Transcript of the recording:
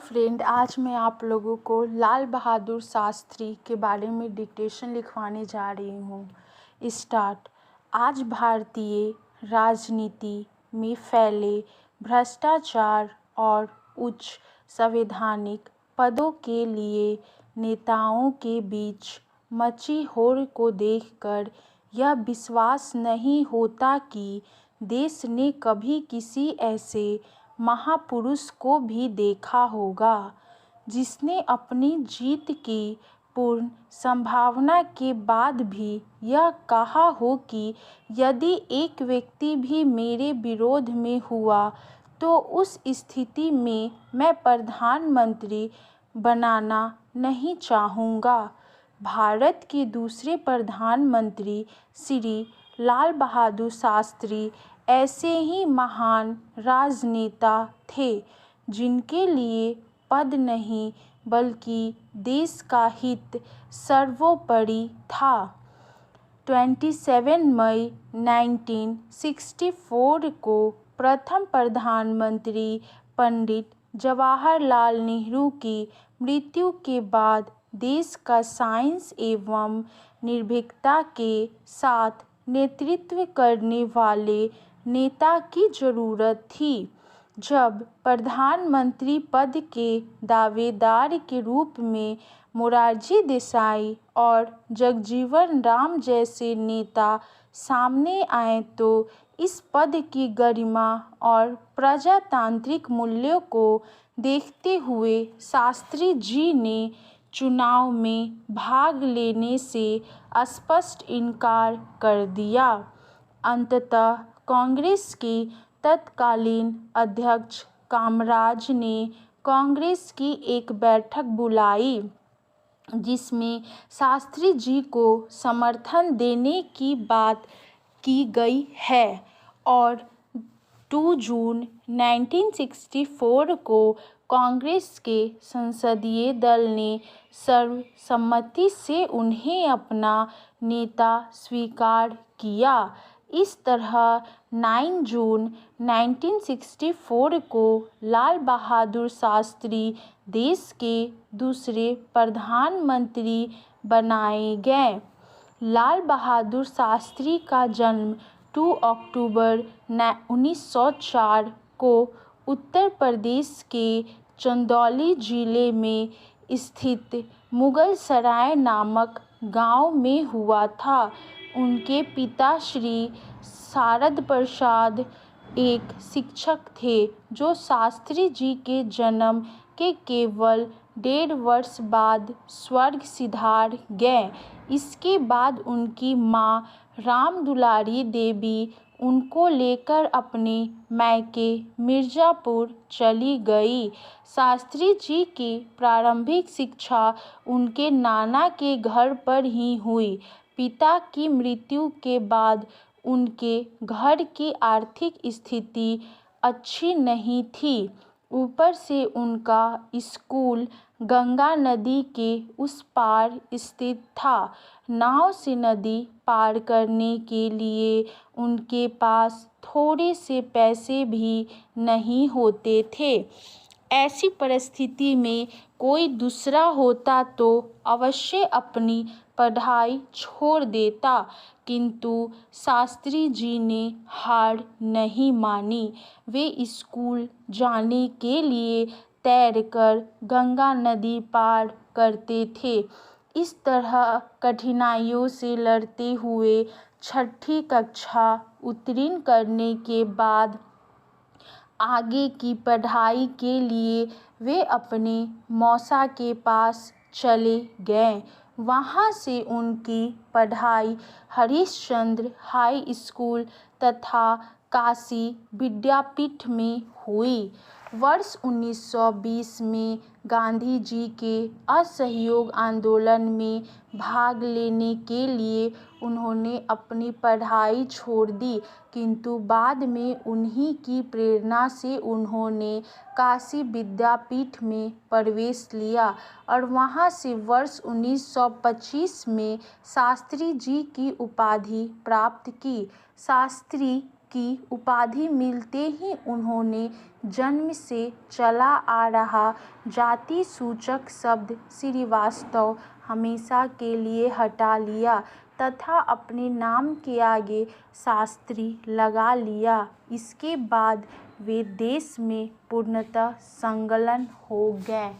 Friend, आज मैं आप लोगों को लाल बहादुर शास्त्री के बारे में डिक्टेशन लिखवाने जा रही हूँ। स्टार्ट। आज भारतीय राजनीति में फैले भ्रष्टाचार और उच्च संवैधानिक पदों के लिए नेताओं के बीच मची होड़ को देखकर यह विश्वास नहीं होता कि देश ने कभी किसी ऐसे महापुरुष को भी देखा होगा जिसने अपनी जीत की पूर्ण संभावना के बाद भी यह कहा हो कि यदि एक व्यक्ति भी मेरे विरोध में हुआ तो उस स्थिति में मैं प्रधानमंत्री बनाना नहीं चाहूँगा। भारत के दूसरे प्रधानमंत्री श्री लाल बहादुर शास्त्री ऐसे ही महान राजनेता थे जिनके लिए पद नहीं बल्कि देश का हित सर्वोपरि था। 27 मई 1964 को प्रथम प्रधानमंत्री पंडित जवाहरलाल नेहरू की मृत्यु के बाद देश का साहस एवं निर्भीकता के साथ नेतृत्व करने वाले नेता की जरूरत थी। जब प्रधानमंत्री पद के दावेदार के रूप में मोरारजी देसाई और जगजीवन राम जैसे नेता सामने आए तो इस पद की गरिमा और प्रजातांत्रिक मूल्यों को देखते हुए शास्त्री जी ने चुनाव में भाग लेने से स्पष्ट इनकार कर दिया। अंततः कांग्रेस के तत्कालीन अध्यक्ष कामराज ने कांग्रेस की एक बैठक बुलाई जिसमें शास्त्री जी को समर्थन देने की बात की गई है और 2 जून 1964 को कांग्रेस के संसदीय दल ने सर्वसम्मति से उन्हें अपना नेता स्वीकार किया। इस तरह 9 जून 1964 को लाल बहादुर शास्त्री देश के दूसरे प्रधानमंत्री बनाए गए। लाल बहादुर शास्त्री का जन्म 2 अक्टूबर 1904 को उत्तर प्रदेश के चंदौली जिले में स्थित मुगलसराय नामक गांव में हुआ था। उनके पिता श्री शारद प्रसाद एक शिक्षक थे जो शास्त्री जी के जन्म के केवल 1.5 वर्ष बाद स्वर्ग सिधार गए। इसके बाद उनकी मां रामदुलारी देवी उनको लेकर अपने मायके मिर्जापुर चली गई। शास्त्री जी की प्रारंभिक शिक्षा उनके नाना के घर पर ही हुई। पिता की मृत्यु के बाद उनके घर की आर्थिक स्थिति अच्छी नहीं थी। ऊपर से उनका स्कूल गंगा नदी के उस पार स्थित था। नाव से नदी पार करने के लिए उनके पास थोड़े से पैसे भी नहीं होते थे। ऐसी परिस्थिति में कोई दूसरा होता तो अवश्य अपनी पढ़ाई छोड़ देता, किंतु शास्त्री जी ने हार नहीं मानी। वे स्कूल जाने के लिए तैरकर गंगा नदी पार करते थे। इस तरह कठिनाइयों से लड़ते हुए 6ठी कक्षा उत्तीर्ण करने के बाद आगे की पढ़ाई के लिए वे अपने मौसा के पास चले गए। वहां से उनकी पढ़ाई हरिश्चंद्र हाई स्कूल तथा काशी विद्यापीठ में हुई। वर्ष 1920 में गांधी जी के असहयोग आंदोलन में भाग लेने के लिए उन्होंने अपनी पढ़ाई छोड़ दी, किंतु बाद में उन्हीं की प्रेरणा से उन्होंने काशी विद्यापीठ में प्रवेश लिया और वहां से वर्ष 1925 में शास्त्री जी की उपाधि प्राप्त की। शास्त्री की उपाधि मिलते ही उन्होंने जन्म से चला आ रहा जाति सूचक शब्द श्रीवास्तव हमेशा के लिए हटा लिया तथा अपने नाम के आगे शास्त्री लगा लिया। इसके बाद वे देश में पूर्णतः संलग्न हो गए।